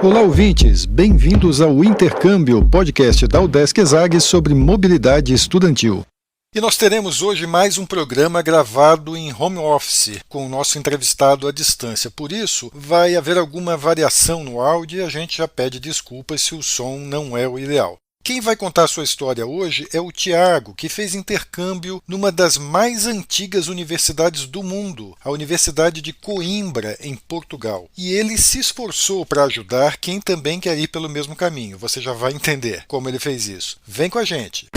Olá, ouvintes! Bem-vindos ao Intercâmbio, podcast da UDESC ESAG sobre mobilidade estudantil. E nós teremos hoje mais um programa gravado em home office, com o nosso entrevistado à distância. Por isso, vai haver alguma variação no áudio e a gente já pede desculpas se o som não é o ideal. Quem vai contar a sua história hoje é o Tiago, que fez intercâmbio numa das mais antigas universidades do mundo, a Universidade de Coimbra, em Portugal. E ele se esforçou para ajudar quem também quer ir pelo mesmo caminho. Você já vai entender como ele fez isso. Vem com a gente!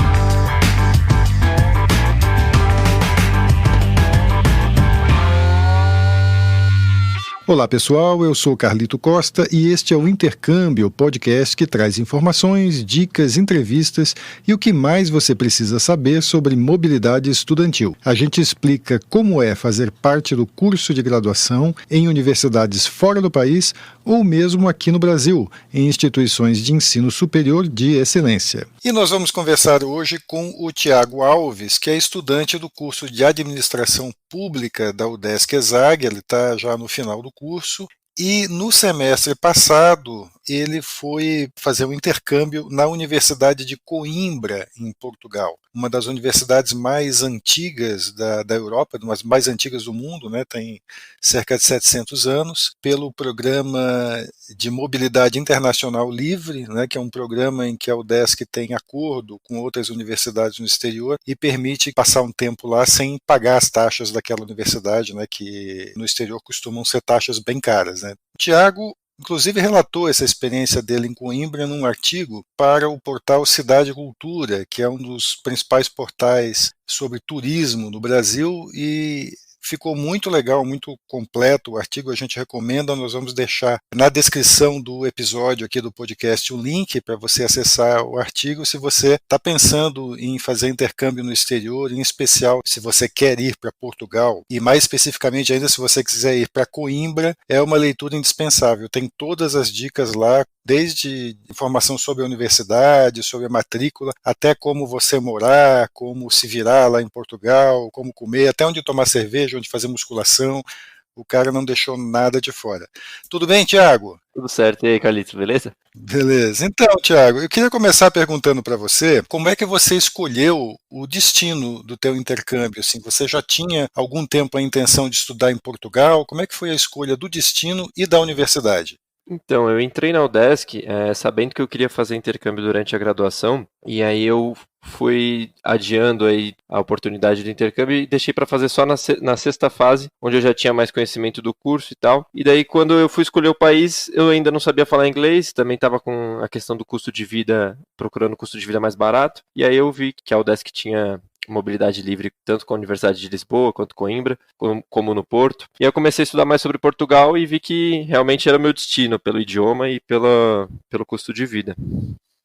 Olá pessoal, eu sou Carlito Costa e este é o Intercâmbio, podcast que traz informações, dicas, entrevistas e o que mais você precisa saber sobre mobilidade estudantil. A gente explica como é fazer parte do curso de graduação em universidades fora do país ou mesmo aqui no Brasil, em instituições de ensino superior de excelência. E nós vamos conversar hoje com o Tiago Alves, que é estudante do curso de Administração Pública da UDESC ESAG, ele está já no final do curso, e no semestre passado ele foi fazer um intercâmbio na Universidade de Coimbra, em Portugal, uma das universidades mais antigas da Europa, uma das mais antigas do mundo, né? Tem cerca de 700 anos, pelo Programa de Mobilidade Internacional Livre, né? Que é um programa em que a UDESC tem acordo com outras universidades no exterior e permite passar um tempo lá sem pagar as taxas daquela universidade, né? Que no exterior costumam ser taxas bem caras, né? O Tiago inclusive relatou essa experiência dele em Coimbra num artigo para o portal Cidade Cultura, que é um dos principais portais sobre turismo no Brasil, e ficou muito legal, muito completo o artigo, a gente recomenda, nós vamos deixar na descrição do episódio aqui do podcast o link para você acessar o artigo se você está pensando em fazer intercâmbio no exterior, em especial se você quer ir para Portugal e mais especificamente ainda se você quiser ir para Coimbra, é uma leitura indispensável, tem todas as dicas lá, desde informação sobre a universidade, sobre a matrícula, até como você morar, como se virar lá em Portugal, como comer, até onde tomar cerveja, onde fazer musculação, o cara não deixou nada de fora. Tudo bem, Tiago? Tudo certo, e aí, Carlitos, beleza? Beleza. Então, Tiago, eu queria começar perguntando para você, como é que você escolheu o destino do teu intercâmbio? Assim, você já tinha algum tempo a intenção de estudar em Portugal? Como é que foi a escolha do destino e da universidade? Então, eu entrei na UDESC sabendo que eu queria fazer intercâmbio durante a graduação, e aí eu fui adiando aí a oportunidade do intercâmbio e deixei para fazer só na sexta fase, onde eu já tinha mais conhecimento do curso e tal. E daí, quando eu fui escolher o país, eu ainda não sabia falar inglês, também estava com a questão do custo de vida, procurando o custo de vida mais barato, e aí eu vi que a UDESC tinha mobilidade livre tanto com a Universidade de Lisboa quanto Coimbra, como no Porto. E eu comecei a estudar mais sobre Portugal e vi que realmente era o meu destino, pelo idioma e pelo custo de vida.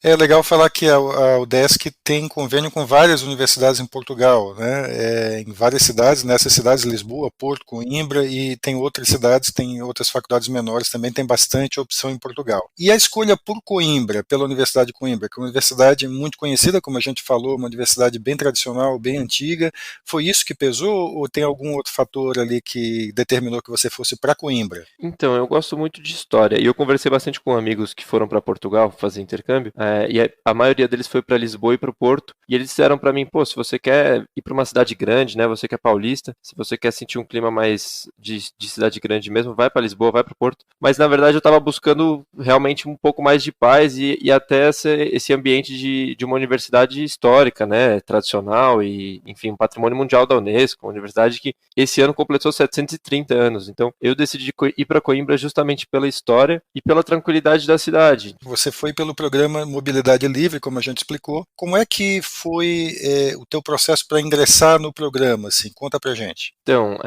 É legal falar que a UDESC tem convênio com várias universidades em Portugal, né? Em várias cidades, nessas cidades, Lisboa, Porto, Coimbra, e tem outras cidades, tem outras faculdades menores também, tem bastante opção em Portugal. E a escolha por Coimbra, pela Universidade de Coimbra, que é uma universidade muito conhecida, como a gente falou, uma universidade bem tradicional, bem antiga, foi isso que pesou ou tem algum outro fator ali que determinou que você fosse para Coimbra? Então, eu gosto muito de história e eu conversei bastante com amigos que foram para Portugal fazer intercâmbio. E a maioria deles foi para Lisboa e para o Porto, e eles disseram para mim, pô, se você quer ir para uma cidade grande, né, você que é paulista, se você quer sentir um clima mais de cidade grande mesmo, vai para Lisboa, vai para o Porto, mas na verdade eu estava buscando realmente um pouco mais de paz e até esse ambiente de uma universidade histórica, né, tradicional e, enfim, um patrimônio mundial da Unesco, uma universidade que esse ano completou 730 anos, então eu decidi ir para Coimbra justamente pela história e pela tranquilidade da cidade. Você foi pelo programa Mobilidade Livre, como a gente explicou. Como é que foi o teu processo para ingressar no programa? Assim? Conta pra gente. Então,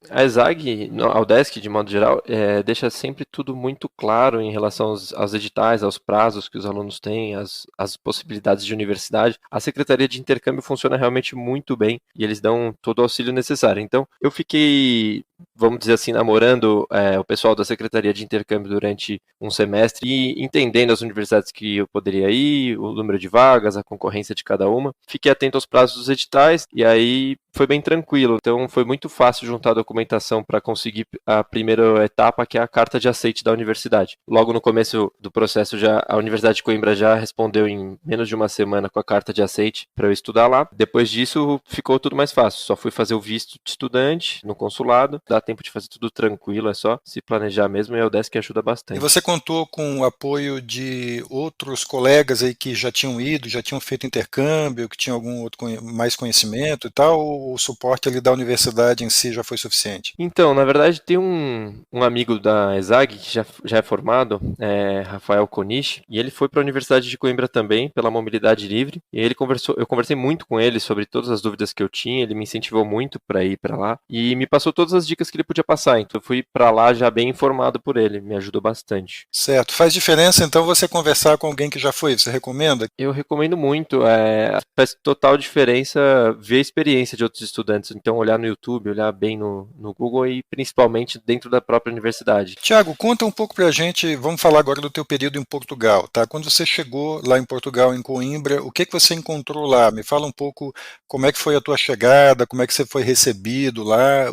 a ESAG, a UDESC, de modo geral, deixa sempre tudo muito claro em relação aos editais, aos prazos que os alunos têm, as possibilidades de universidade. A Secretaria de Intercâmbio funciona realmente muito bem e eles dão todo o auxílio necessário. Então, eu fiquei, vamos dizer assim, namorando o pessoal da Secretaria de Intercâmbio durante um semestre e entendendo as universidades que eu poderia ir, o número de vagas, a concorrência de cada uma. Fiquei atento aos prazos dos editais e aí foi bem tranquilo. Então foi muito fácil juntar a documentação para conseguir a primeira etapa, que é a carta de aceite da universidade. Logo no começo do processo, a Universidade de Coimbra já respondeu em menos de uma semana com a carta de aceite para eu estudar lá. Depois disso, ficou tudo mais fácil. Só fui fazer o visto de estudante no consulado. Dá tempo de fazer tudo tranquilo, é só se planejar mesmo, e a UDESC ajuda bastante. E você contou com o apoio de outros colegas aí que já tinham ido, já tinham feito intercâmbio, que tinham algum outro mais conhecimento e tal, ou o suporte ali da universidade em si já foi suficiente? Então, na verdade, tem um amigo da ESAG que já é formado, Rafael Konishi, e ele foi para a Universidade de Coimbra também, pela mobilidade livre, e eu conversei muito com ele sobre todas as dúvidas que eu tinha, ele me incentivou muito para ir para lá, e me passou todas as dicas que ele podia passar, então eu fui para lá já bem informado por ele, me ajudou bastante. Certo. Faz diferença, então, você conversar com alguém que já foi? Você recomenda? Eu recomendo muito, faz total diferença ver a experiência de outros estudantes, então olhar no YouTube, olhar bem no Google e principalmente dentro da própria universidade. Tiago, conta um pouco pra gente, vamos falar agora do teu período em Portugal, tá? Quando você chegou lá em Portugal, em Coimbra, o que você encontrou lá? Me fala um pouco como é que foi a tua chegada, como é que você foi recebido lá,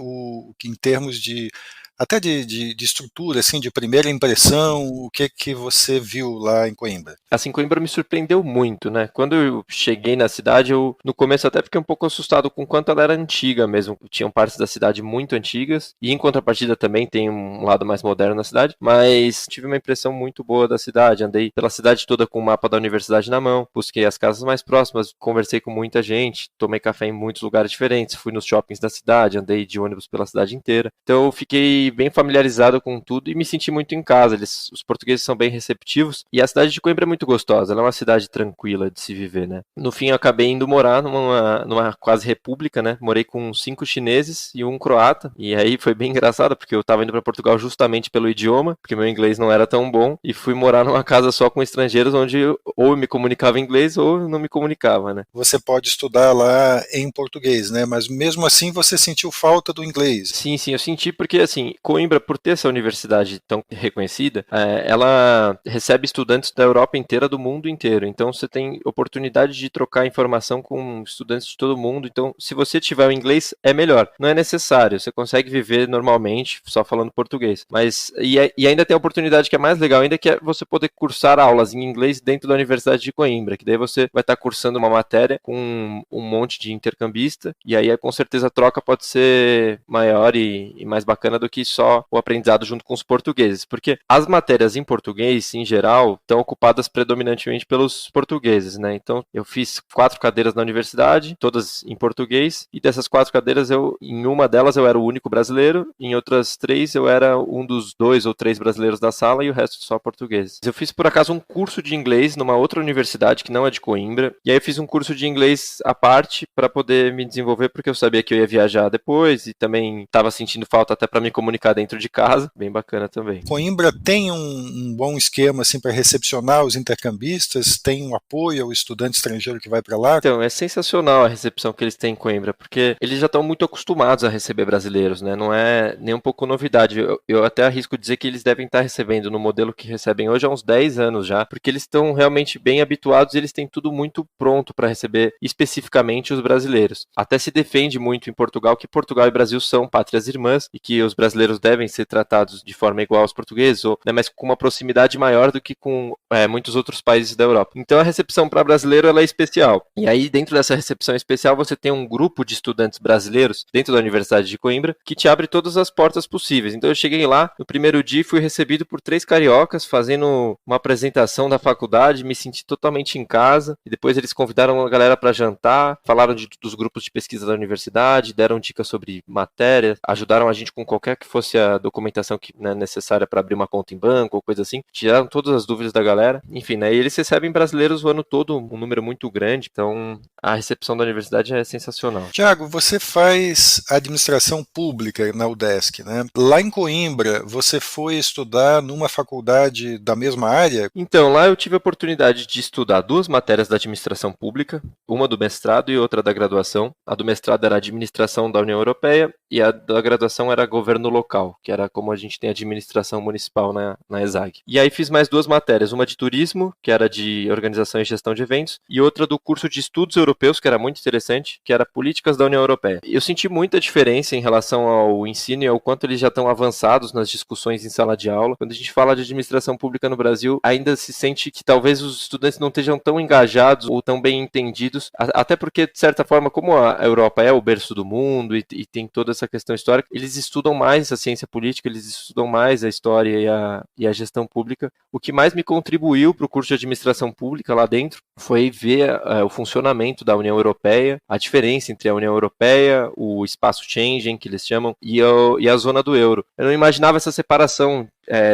em termos de até de estrutura, assim, de primeira impressão, o que você viu lá em Coimbra? Assim, Coimbra me surpreendeu muito, né? Quando eu cheguei na cidade, eu no começo até fiquei um pouco assustado com o quanto ela era antiga mesmo. Tinham partes da cidade muito antigas, e em contrapartida também tem um lado mais moderno na cidade, mas tive uma impressão muito boa da cidade. Andei pela cidade toda com o mapa da universidade na mão, busquei as casas mais próximas, conversei com muita gente, tomei café em muitos lugares diferentes, fui nos shoppings da cidade, andei de ônibus pela cidade inteira. Então eu fiquei bem familiarizado com tudo e me senti muito em casa. Os portugueses são bem receptivos, e a cidade de Coimbra é muito gostosa, ela é uma cidade tranquila de se viver, né? No fim eu acabei indo morar numa quase república, né? Morei com 5 chineses e um croata, e aí foi bem engraçado, porque eu tava indo para Portugal justamente pelo idioma, porque meu inglês não era tão bom, e fui morar numa casa só com estrangeiros, onde ou eu me comunicava em inglês ou eu não me comunicava, né? Você pode estudar lá em português, né? Mas mesmo assim você sentiu falta do inglês. Sim, eu senti porque, assim, Coimbra, por ter essa universidade tão reconhecida, ela recebe estudantes da Europa inteira, do mundo inteiro. Então, você tem oportunidade de trocar informação com estudantes de todo mundo. Então, se você tiver o inglês, é melhor. Não é necessário, você consegue viver normalmente, só falando português. Mas, e ainda tem a oportunidade que é mais legal ainda, que é você poder cursar aulas em inglês dentro da Universidade de Coimbra, que daí você vai estar cursando uma matéria com um monte de intercambista, e aí, com certeza, a troca pode ser maior e mais bacana do que só o aprendizado junto com os portugueses, porque as matérias em português, em geral, estão ocupadas predominantemente pelos portugueses, né? Então, eu fiz 4 cadeiras na universidade, todas em português, e dessas 4 cadeiras, em uma delas eu era o único brasileiro, em outras 3 eu era um dos 2 ou 3 brasileiros da sala, e o resto só portugueses. Eu fiz, por acaso, um curso de inglês numa outra universidade, que não é de Coimbra, e aí eu fiz um curso de inglês à parte para poder me desenvolver, porque eu sabia que eu ia viajar depois, e também estava sentindo falta até para me comunicar dentro de casa, bem bacana também. Coimbra tem um bom esquema assim para recepcionar os intercambistas, tem um apoio ao estudante estrangeiro que vai para lá? Então, é sensacional a recepção que eles têm em Coimbra, porque eles já estão muito acostumados a receber brasileiros, né? Não é nem um pouco novidade. Eu até arrisco dizer que eles devem estar recebendo no modelo que recebem hoje há uns 10 anos já, porque eles estão realmente bem habituados e eles têm tudo muito pronto para receber especificamente os brasileiros. Até se defende muito em Portugal que Portugal e Brasil são pátrias irmãs e que os brasileiros devem ser tratados de forma igual aos portugueses, né, mas com uma proximidade maior do que com muitos outros países da Europa. Então a recepção para brasileiro ela é especial. E aí dentro dessa recepção especial você tem um grupo de estudantes brasileiros dentro da Universidade de Coimbra que te abre todas as portas possíveis. Então eu cheguei lá, no primeiro dia fui recebido por 3 cariocas fazendo uma apresentação da faculdade, me senti totalmente em casa, e depois eles convidaram a galera para jantar, falaram dos grupos de pesquisa da universidade, deram dicas sobre matérias, ajudaram a gente com qualquer que fosse a documentação que, né, necessária para abrir uma conta em banco ou coisa assim, tiraram todas as dúvidas da galera, enfim, né, e eles recebem brasileiros o ano todo, um número muito grande, então a recepção da universidade é sensacional. Tiago, você faz administração pública na UDESC, né? Lá em Coimbra, você foi estudar numa faculdade da mesma área? Então, lá eu tive a oportunidade de estudar 2 matérias da administração pública, uma do mestrado e outra da graduação. A do mestrado era administração da União Europeia e a da graduação era governo local, que era como a gente tem administração municipal na ESAG. E aí fiz mais 2 matérias, uma de turismo, que era de organização e gestão de eventos, e outra do curso de estudos europeus, que era muito interessante, que era políticas da União Europeia. Eu senti muita diferença em relação ao ensino e ao quanto eles já estão avançados nas discussões em sala de aula. Quando a gente fala de administração pública no Brasil, ainda se sente que talvez os estudantes não estejam tão engajados ou tão bem entendidos, até porque, de certa forma, como a Europa é o berço do mundo e tem toda essa questão histórica, eles estudam mais a ciência política, eles estudam mais a história e a gestão pública. O que mais me contribuiu para o curso de administração pública lá dentro foi ver o funcionamento da União Europeia, a diferença entre a União Europeia, o espaço Schengen, que eles chamam, e a zona do euro. Eu não imaginava essa separação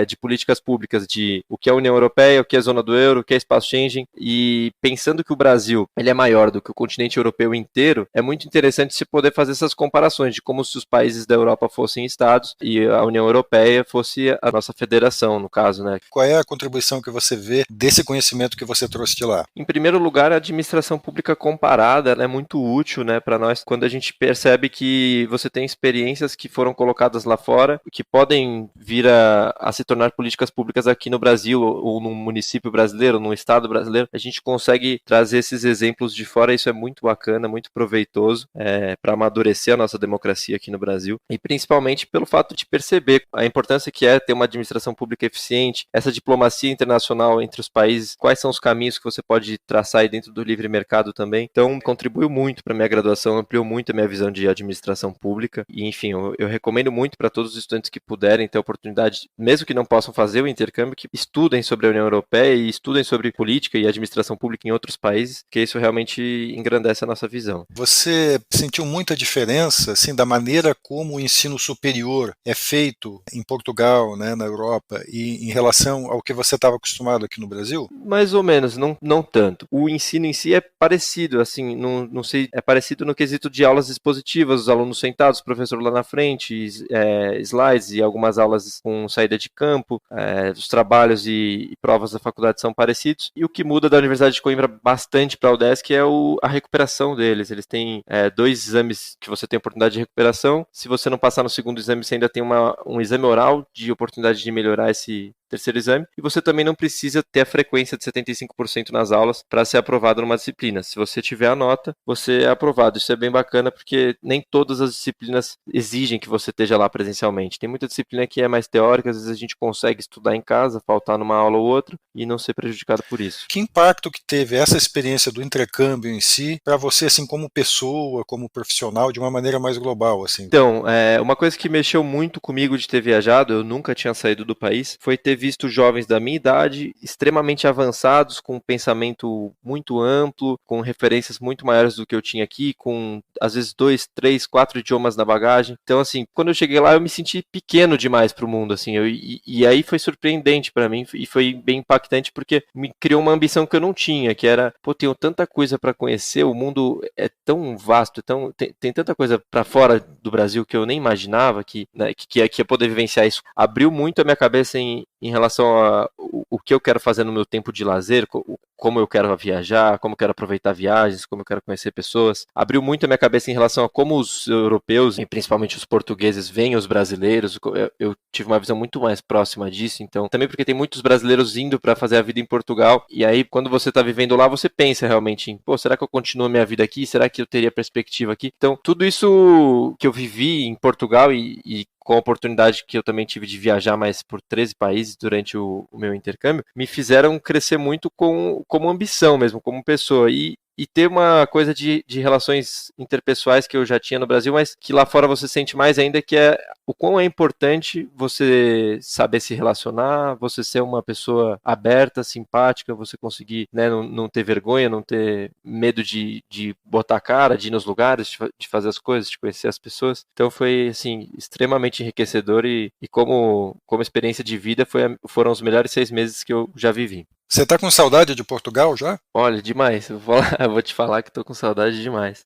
de políticas públicas, de o que é a União Europeia, o que é a zona do euro, o que é espaço Schengen, e pensando que o Brasil ele é maior do que o continente europeu inteiro, é muito interessante se poder fazer essas comparações de como se os países da Europa fossem estados e a União Europeia fosse a nossa federação, no caso, né? Qual é a contribuição que você vê desse conhecimento que você trouxe de lá? Em primeiro lugar, a administração pública comparada é muito útil, né, para nós, quando a gente percebe que você tem experiências que foram colocadas lá fora, que podem vir a se tornar políticas públicas aqui no Brasil, ou num município brasileiro, num estado brasileiro. A gente consegue trazer esses exemplos de fora, isso é muito bacana, muito proveitoso para amadurecer a nossa democracia aqui no Brasil, e principalmente pelo fato de perceber a importância que é ter uma administração pública eficiente, essa diplomacia internacional entre os países, quais são os caminhos que você pode traçar aí dentro do livre mercado também. Então, contribuiu muito para a minha graduação, ampliou muito a minha visão de administração pública, e enfim, eu recomendo muito para todos os estudantes que puderem ter a oportunidade, mesmo que não possam fazer o intercâmbio, que estudem sobre a União Europeia e estudem sobre política e administração pública em outros países, que isso realmente engrandece a nossa visão. Você sentiu muita diferença, assim, da maneira como o ensino superior é feito em Portugal, né, na Europa, e em relação ao que você estava acostumado aqui no Brasil? Mais ou menos, não tanto. O ensino em si é parecido, assim, não sei, é parecido no quesito de aulas expositivas, os alunos sentados, o professor lá na frente, slides e algumas aulas com saída de campo, os trabalhos e provas da faculdade são parecidos. E o que muda da Universidade de Coimbra bastante para a UDESC é a recuperação deles. Eles têm 2 exames que você tem oportunidade de recuperação. Se você não passar no segundo exame, você ainda tem um exame oral de oportunidade de melhorar esse terceiro exame, e você também não precisa ter a frequência de 75% nas aulas para ser aprovado numa disciplina. Se você tiver a nota, você é aprovado. Isso é bem bacana porque nem todas as disciplinas exigem que você esteja lá presencialmente. Tem muita disciplina que é mais teórica, às vezes a gente consegue estudar em casa, faltar numa aula ou outra e não ser prejudicado por isso. Que impacto que teve essa experiência do intercâmbio em si para você, assim, como pessoa, como profissional, de uma maneira mais global, assim? Então, uma coisa que mexeu muito comigo de ter viajado, eu nunca tinha saído do país, foi ter visto jovens da minha idade, extremamente avançados, com um pensamento muito amplo, com referências muito maiores do que eu tinha aqui, com às vezes 2, 3, 4 idiomas na bagagem. Então, assim, quando eu cheguei lá, eu me senti pequeno demais para o mundo, assim, e aí foi surpreendente para mim e foi bem impactante porque me criou uma ambição que eu não tinha, que era, pô, tenho tanta coisa para conhecer, o mundo é tão vasto, tem tanta coisa para fora do Brasil que eu nem imaginava que ia poder vivenciar isso. Abriu muito a minha cabeça em relação a o que eu quero fazer no meu tempo de lazer, como eu quero viajar, como eu quero aproveitar viagens, como eu quero conhecer pessoas. Abriu muito a minha cabeça em relação a como os europeus, e principalmente os portugueses, veem os brasileiros. Eu tive uma visão muito mais próxima disso, então, também porque tem muitos brasileiros indo para fazer a vida em Portugal, e aí quando você está vivendo lá, você pensa realmente em, pô, será que eu continuo a minha vida aqui? Será que eu teria perspectiva aqui? Então, tudo isso que eu vivi em Portugal e com a oportunidade que eu também tive de viajar mais por 13 países durante o meu intercâmbio, me fizeram crescer muito como ambição mesmo, como pessoa. E ter uma coisa de relações interpessoais que eu já tinha no Brasil, mas que lá fora você sente mais ainda, que é o quão é importante você saber se relacionar, você ser uma pessoa aberta, simpática, você conseguir, né, não ter vergonha, não ter medo de botar a cara, de ir nos lugares, de fazer as coisas, de conhecer as pessoas. Então foi, assim, extremamente enriquecedor e como experiência de vida foram os melhores 6 meses que eu já vivi. Você está com saudade de Portugal já? Olha, demais. Eu vou te falar que tô com saudade demais.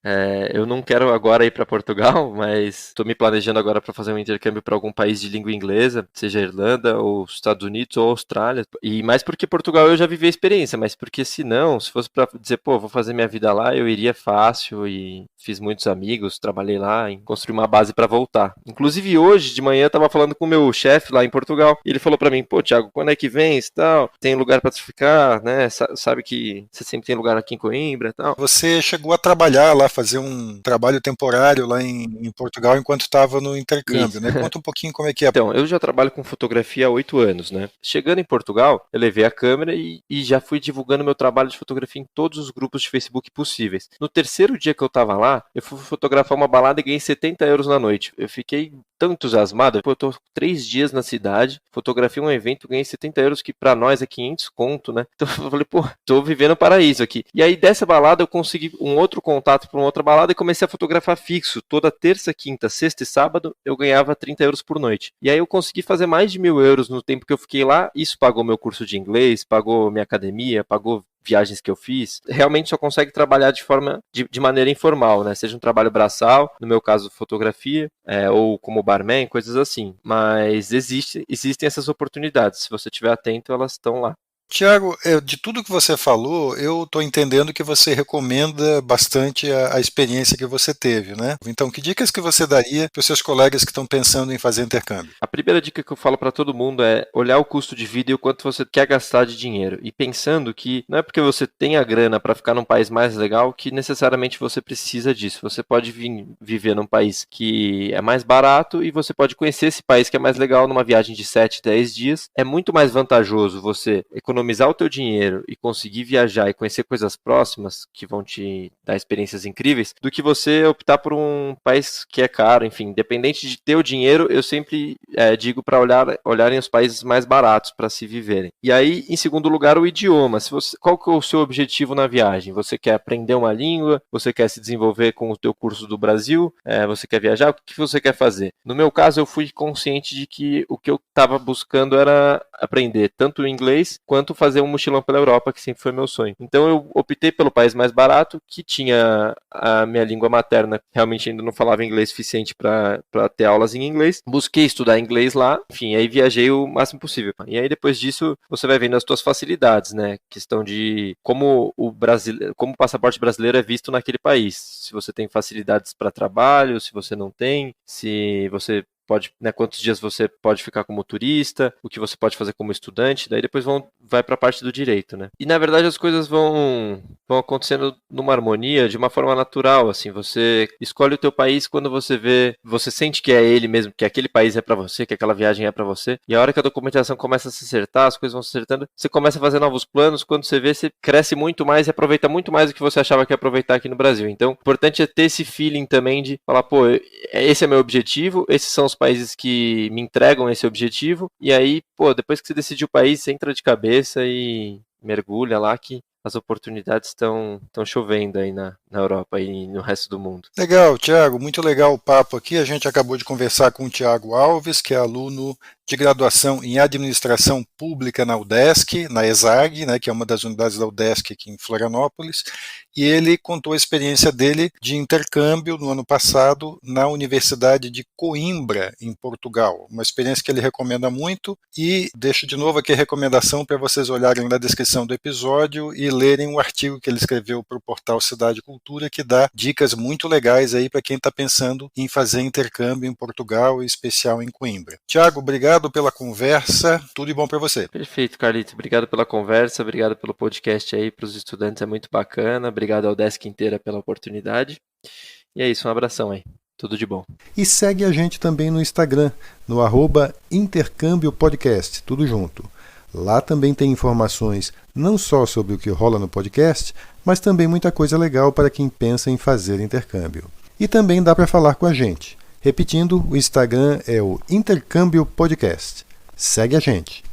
Eu não quero agora ir para Portugal, mas tô me planejando agora para fazer um intercâmbio para algum país de língua inglesa, seja Irlanda ou Estados Unidos ou Austrália. E mais porque Portugal eu já vivi a experiência, mas porque se não, se fosse para dizer, pô, vou fazer minha vida lá, eu iria fácil e fiz muitos amigos, trabalhei lá em construir uma base para voltar. Inclusive hoje de manhã eu tava falando com o meu chefe lá em Portugal, e ele falou para mim, pô, Thiago, quando é que vens e tal? Tem lugar para ficar, né? Sabe que você sempre tem lugar aqui em Coimbra e tal. Você chegou a trabalhar lá, fazer um trabalho temporário lá em Portugal enquanto estava no intercâmbio, Isso. né? Conta um pouquinho como é que é. Então, eu já trabalho com fotografia há 8 anos, né? Chegando em Portugal, eu levei a câmera e já fui divulgando meu trabalho de fotografia em todos os grupos de Facebook possíveis. No terceiro dia que eu tava lá, eu fui fotografar uma balada e ganhei 70 euros na noite. Eu fiquei tão entusiasmado, pô, eu tô 3 dias na cidade, fotografei um evento, ganhei 70 euros, que pra nós é 500 conto, né? Então eu falei, pô, tô vivendo um paraíso aqui. E aí dessa balada eu consegui um outro contato para uma outra balada e comecei a fotografar fixo. Toda terça, quinta, sexta e sábado eu ganhava 30 euros por noite. E aí eu consegui fazer mais de 1.000 euros no tempo que eu fiquei lá. Isso pagou meu curso de inglês, pagou minha academia, pagou viagens que eu fiz. Realmente só consegue trabalhar de maneira informal, né? Seja um trabalho braçal, no meu caso fotografia, ou como barman, coisas assim. Mas existem essas oportunidades. Se você estiver atento, elas estão lá. Tiago, de tudo que você falou, eu estou entendendo que você recomenda bastante a experiência que você teve, né? Então, que dicas que você daria para os seus colegas que estão pensando em fazer intercâmbio? A primeira dica que eu falo para todo mundo é olhar o custo de vida e o quanto você quer gastar de dinheiro. E pensando que não é porque você tem a grana para ficar num país mais legal que necessariamente você precisa disso. Você pode viver num país que é mais barato e você pode conhecer esse país que é mais legal numa viagem de 7, 10 dias. É muito mais vantajoso você economizar o teu dinheiro e conseguir viajar e conhecer coisas próximas que vão te dar experiências incríveis do que você optar por um país que é caro. Enfim, independente de ter o dinheiro, eu sempre digo para olharem os países mais baratos para se viverem. E aí, em segundo lugar, o idioma. Qual que é o seu objetivo na viagem? Você quer aprender uma língua? Você quer se desenvolver com o teu curso do Brasil? Você quer viajar? O que você quer fazer? No meu caso, eu fui consciente de que o que eu estava buscando era aprender tanto o inglês quanto fazer um mochilão pela Europa, que sempre foi meu sonho. Então eu optei pelo país mais barato, que tinha a minha língua materna, realmente ainda não falava inglês suficiente para ter aulas em inglês. Busquei estudar inglês lá, enfim, aí viajei o máximo possível. E aí depois disso, você vai vendo as suas facilidades, né? Questão de como o passaporte brasileiro é visto naquele país. Se você tem facilidades para trabalho, se você não tem, se você pode, né, quantos dias você pode ficar como turista, o que você pode fazer como estudante, daí depois vai para a parte do direito, né? E na verdade as coisas vão acontecendo numa harmonia, de uma forma natural, assim, você escolhe o teu país quando você sente que é ele mesmo, que aquele país é para você, que aquela viagem é para você, e a hora que a documentação começa a se acertar, as coisas vão se acertando, você começa a fazer novos planos, quando você vê, você cresce muito mais e aproveita muito mais do que você achava que ia aproveitar aqui no Brasil. Então, o importante é ter esse feeling também de falar, pô, esse é meu objetivo, esses são os países que me entregam esse objetivo, e aí, pô, depois que você decidiu o país, você entra de cabeça e mergulha lá que as oportunidades estão chovendo aí na Europa e no resto do mundo. Legal, Thiago, muito legal o papo aqui. A gente acabou de conversar com o Thiago Alves, que é aluno de graduação em Administração Pública na UDESC, na ESAG, né, que é uma das unidades da UDESC aqui em Florianópolis, e ele contou a experiência dele de intercâmbio no ano passado na Universidade de Coimbra, em Portugal. Uma experiência que ele recomenda muito, e deixo de novo aqui a recomendação para vocês olharem na descrição do episódio e lerem o artigo que ele escreveu para o portal Cidade Cultura, que dá dicas muito legais aí para quem está pensando em fazer intercâmbio em Portugal, em especial em Coimbra. Thiago, obrigado pela conversa, tudo de bom para você. Perfeito, Carlito. Obrigado pela conversa, obrigado pelo podcast aí para os estudantes, é muito bacana. Obrigado ao Desk inteira pela oportunidade. E é isso, um abração aí. Tudo de bom. E segue a gente também no Instagram, no @intercâmbiopodcast, tudo junto. Lá também tem informações não só sobre o que rola no podcast, mas também muita coisa legal para quem pensa em fazer intercâmbio. E também dá para falar com a gente. Repetindo, o Instagram é o Intercâmbio Podcast. Segue a gente.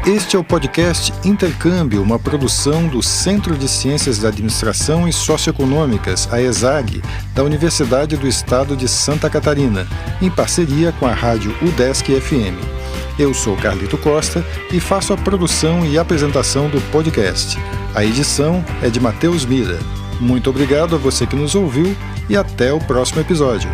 Este é o podcast Intercâmbio, uma produção do Centro de Ciências da Administração e Socioeconômicas, a ESAG, da Universidade do Estado de Santa Catarina, em parceria com a rádio UDESC FM. Eu sou Carlito Costa e faço a produção e apresentação do podcast. A edição é de Matheus Mira. Muito obrigado a você que nos ouviu e até o próximo episódio.